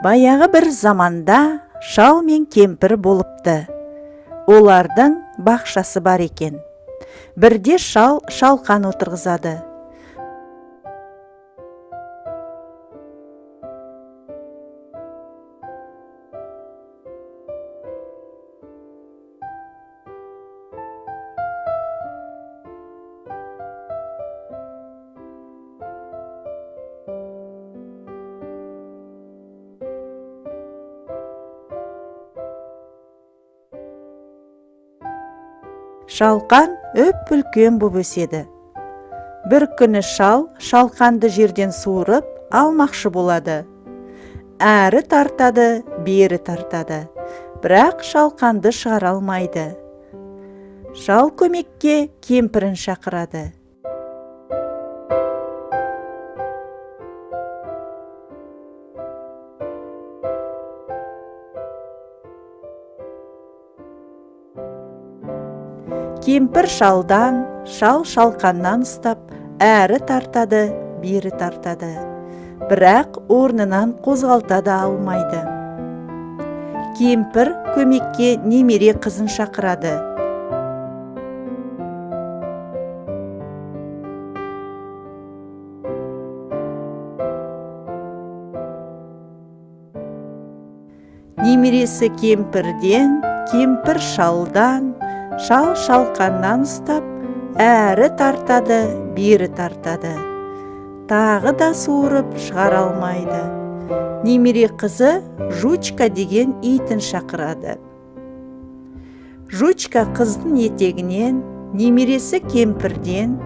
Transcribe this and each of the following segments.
Баяғы бір заманда шал мен кемпір болыпты. Олардың бақшасы бар екен. Бірде шал шалқан отырғызады. Шалқан өп-үлкен боп өседі. Бір күні шал шалқанды жерден суырып алмақшы болады. Әрі тартады, бері тартады. Бірақ шалқанды шығара алмайды. Шал көмекке кемпірін шақырады. Кемпір шалдан, шал шалқаннан ұстап, әрі тартады, бері тартады. Бірақ орнынан қозғалта да алмайды. Кемпір көмекке немере қызын шақырады. Немересі кемпірден, кемпір шалдан, шал шалқаннан ұстап, әрі тартады, бері тартады. Тағы да суырып шығара алмайды. Немере қызы Жучка деген итін шақырады. Жучка қыздың етегінен, немересі кемпірден,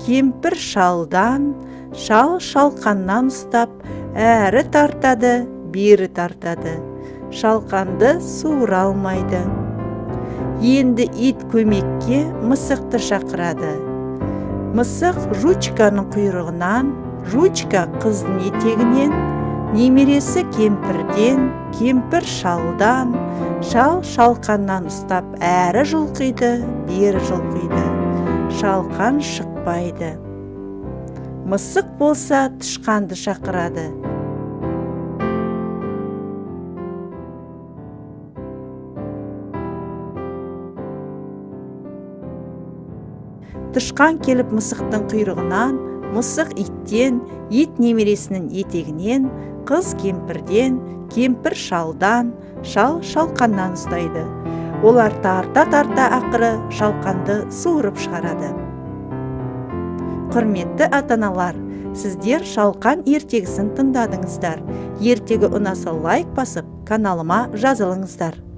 кемпір шалдан, шал шалқаннан ұстап, әрі тартады, бері тартады. Шалқанды суыра алмайды. Енді ит көмекке мысықты шақырады. Мысық Жучканың құйрығынан, Жучка қыздың етегінен, немересі кемпірден, кемпір шалдан, шал шалқаннан ұстап, әрі жұлқиды, бері жұлқиды. Шалқан шықпайды. Мысық болса тышқанды шақырады. Тышқан келіп мысықтың құйрығынан, мысық иттен, ит немересінің етегінен, қыз кемпірден, кемпір шалдан, шал шалқаннан ұстайды. Олар тарта-тарта ақыры шалқанды суырып шығарады. Құрметті ата-аналар, сіздер шалқан ертегісін тыңдадыңыздар. Ертегі ұнаса лайк басып, каналыма жазылыңыздар.